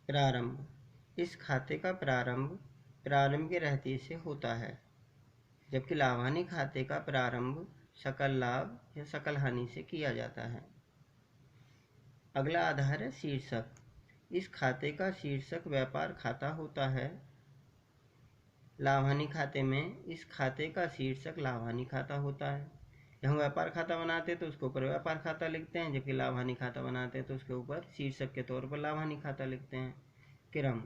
प्रारंभ। इस खाते का प्रारंभ प्रारंभिक रहती से होता है, जबकि लाभहानि खाते का प्रारंभ सकल लाभ या सकल हानि से किया जाता है। अगला आधार है शीर्षक। इस खाते का शीर्षक व्यापार खाता होता है। लाभहानि खाते में इस खाते का शीर्षक लाभहानि खाता होता है। जब हम व्यापार खाता बनाते हैं तो उसके ऊपर व्यापार खाता लिखते हैं, जबकि लाभहानि खाता बनाते हैं तो उसके ऊपर शीर्षक के तौर पर लाभहानि खाता लिखते हैं। क्रम।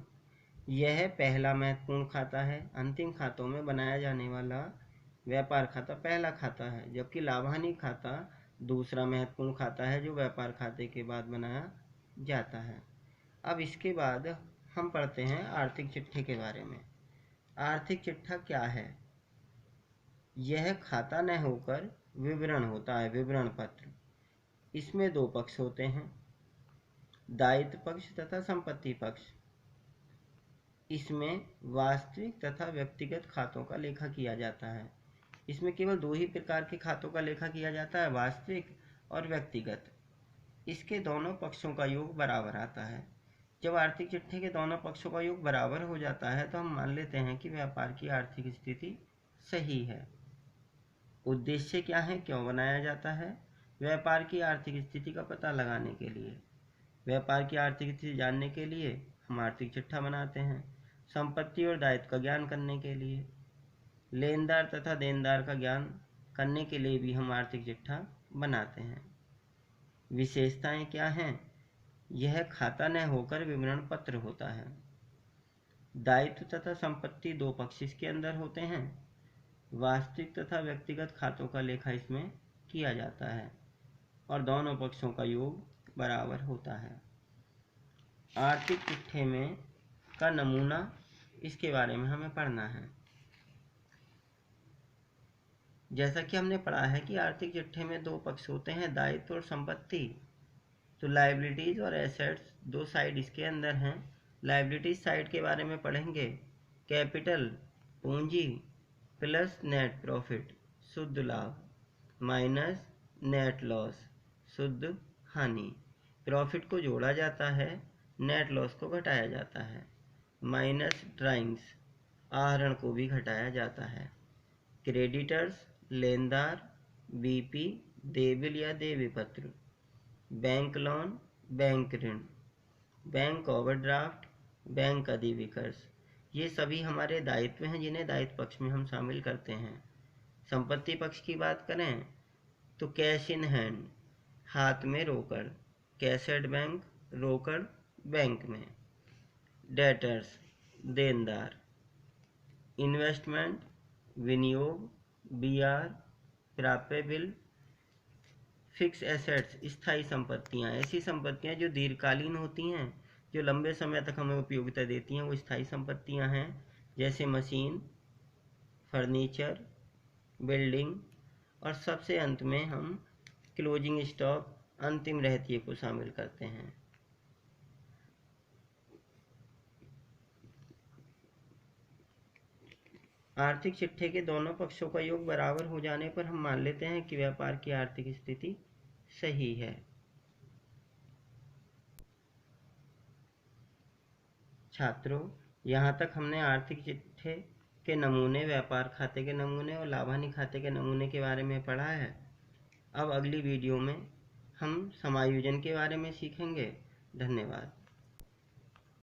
यह पहला महत्वपूर्ण खाता है। अंतिम खातों में बनाया जाने वाला व्यापार खाता पहला खाता है, जबकि लाभहानि खाता दूसरा महत्वपूर्ण खाता है जो व्यापार खाते के बाद बनाया जाता है। अब इसके बाद हम पढ़ते हैं आर्थिक चिट्ठे के बारे में। आर्थिक चिट्ठा क्या है? यह खाता न होकर विवरण होता है, विवरण पत्र। इसमें दो पक्ष होते हैं, दायित्व पक्ष तथा संपत्ति पक्ष। इसमें वास्तविक तथा व्यक्तिगत खातों का लेखा किया जाता है। इसमें केवल दो ही प्रकार के खातों का लेखा किया जाता है, वास्तविक और व्यक्तिगत। इसके दोनों पक्षों का योग बराबर आता है। जब आर्थिक चिट्ठे के दोनों पक्षों का योग बराबर हो जाता है तो हम मान लेते हैं कि व्यापार की आर्थिक स्थिति सही है। उद्देश्य क्या है, क्यों बनाया जाता है? व्यापार की आर्थिक स्थिति का पता लगाने के लिए। व्यापार की आर्थिक स्थिति जानने के लिए हम आर्थिक चिट्ठा बनाते हैं। संपत्ति और दायित्व का ज्ञान करने के लिए, लेनदार तथा देनदार का ज्ञान करने के लिए भी हम आर्थिक चिट्ठा बनाते हैं। विशेषताएं क्या हैं? यह खाता न होकर विवरण पत्र होता है। दायित्व तथा संपत्ति दो पक्ष इसके अंदर होते हैं। वास्तविक तथा व्यक्तिगत खातों का लेखा इसमें किया जाता है और दोनों पक्षों का योग बराबर होता है। आर्थिक चिट्ठे में का नमूना, इसके बारे में हमें पढ़ना है। जैसा कि हमने पढ़ा है कि आर्थिक चिट्ठे में दो पक्ष होते हैं, दायित्व और संपत्ति। तो लायबिलिटीज और एसेट्स दो साइड इसके अंदर हैं। लायबिलिटीज साइड के बारे में पढ़ेंगे, कैपिटल पूंजी प्लस नेट प्रॉफिट शुद्ध लाभ माइनस नेट लॉस शुद्ध हानि। प्रॉफिट को जोड़ा जाता है, नेट लॉस को घटाया जाता है, माइनस ड्राइंग्स आहरण को भी घटाया जाता है। क्रेडिटर्स लेनदार, बीपी देबिल या देवी पत्र, बैंक लोन बैंक ऋण, बैंक ओवरड्राफ्ट बैंक अधिविकर्ष, ये सभी हमारे दायित्व हैं जिन्हें दायित्व पक्ष में हम शामिल करते हैं। संपत्ति पक्ष की बात करें तो कैश इन हैंड हाथ में रोकड़, कैशड बैंक रोकड़ बैंक में, डेटर्स देनदार, इन्वेस्टमेंट विनियोग, बीआर प्राप्य बिल, फिक्स एसेट्स स्थायी संपत्तियां ऐसी संपत्तियां जो दीर्घकालीन होती हैं, जो लंबे समय तक हमें उपयोगिता देती हैं, वो स्थायी संपत्तियां हैं। जैसे मशीन, फर्नीचर, बिल्डिंग। और सबसे अंत में हम क्लोजिंग स्टॉक अंतिम रहतिये को शामिल करते हैं। आर्थिक चिट्ठे के दोनों पक्षों का योग बराबर हो जाने पर हम मान लेते हैं कि व्यापार की आर्थिक स्थिति सही है। छात्रों, यहाँ तक हमने आर्थिक चिट्ठे के नमूने, व्यापार खाते के नमूने और लाभहानि खाते के नमूने के बारे में पढ़ा है। अब अगली वीडियो में हम समायोजन के बारे में सीखेंगे। धन्यवाद।